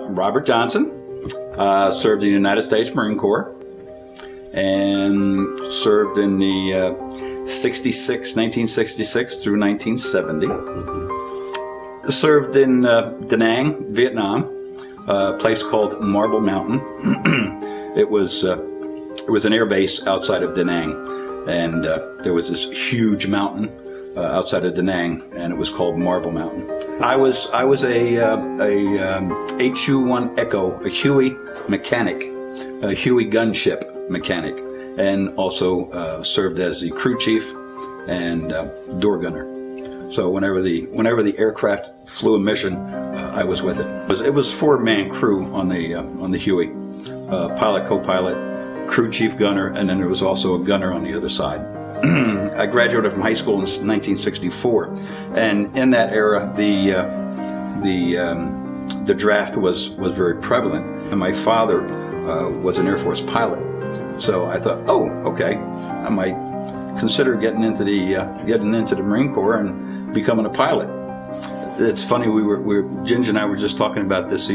Robert Johnson, served in the United States Marine Corps and served in the 1966 through 1970. Served in Da Nang, Vietnam, a place called Marble Mountain. It was an air base outside of Da Nang, and there was this huge mountain outside of Da Nang, and it was called Marble Mountain. I was a HU-1 Echo, a Huey mechanic, a Huey gunship mechanic, and also served as the crew chief and door gunner. So whenever the aircraft flew a mission, I was with it. It was 4-man crew on the Huey, pilot, co-pilot, crew chief, gunner, and then there was also a gunner on the other side. I graduated from high school in 1964, and in that era, the draft was very prevalent, and my father was an Air Force pilot. So I thought, oh, okay, I might consider getting into the Marine Corps and becoming a pilot. It's funny, Ginge and I were just talking about this I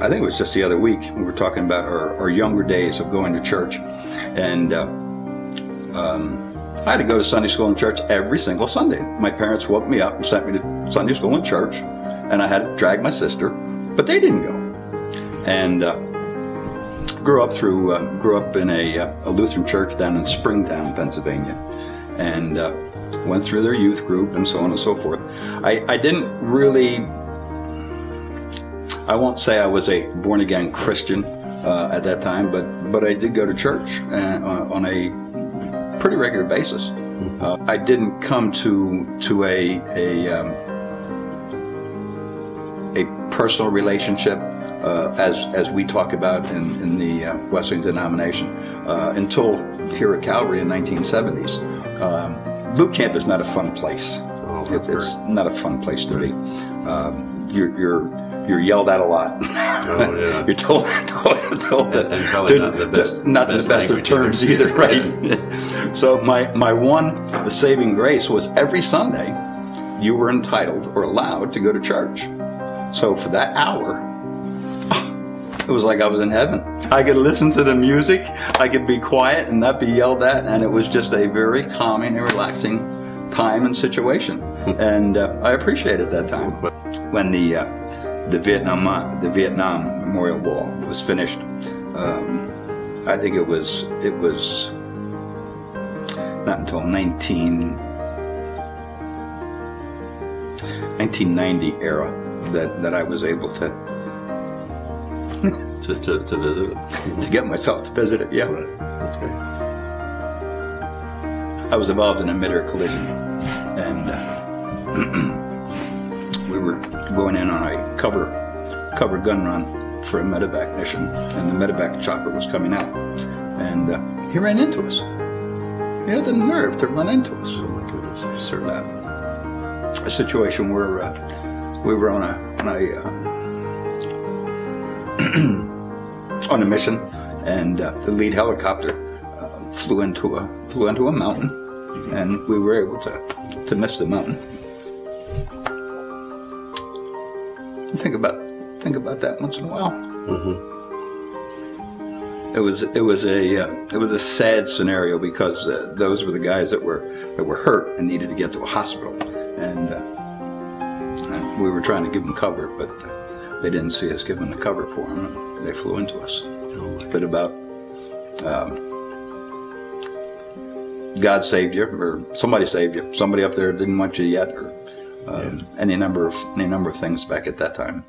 think it was just the other week. We were talking about our younger days of going to church, and I had to go to Sunday school and church every single Sunday. My parents woke me up and sent me to Sunday school and church, and I had to drag my sister, but they didn't go. And grew up in a Lutheran church down in Springtown, Pennsylvania, and went through their youth group and so on and so forth. I didn't really, I won't say I was a born-again Christian at that time, but I did go to church on a pretty regular basis. I didn't come to a personal relationship as we talk about in the Wesleyan denomination until here at Calvary in the 1970s. Boot camp is not a fun place. It's not a fun place to be. You're yelled at a lot. Oh, yeah. You're told that, and probably not the best of terms either, right? Yeah. So my one saving grace was every Sunday you were entitled or allowed to go to church. So for that hour, it was like I was in heaven. I could listen to the music, I could be quiet and not be yelled at, and it was just a very calming and relaxing time and situation. And I appreciated that time. When the Vietnam Memorial Wall was finished, I think it was not until 1990 era that I was able to visit it. To get myself to visit it, yeah. Right. Okay. I was involved in a mid-air collision, and we were going in on a cover gun run for a medevac mission, and the medevac chopper was coming out, and he ran into us. He had the nerve to run into us. Oh my goodness! Sort of a situation where we were on a mission, and the lead helicopter flew into a mountain, and we were able to miss the mountain. Think about that once in a while. Mm-hmm. It was a sad scenario because those were the guys that were hurt and needed to get to a hospital, and we were trying to give them cover, but they didn't see us giving the cover for them, and they flew into us. But about God saved you, or somebody saved you. Somebody up there didn't want you yet, or any number of things back at that time.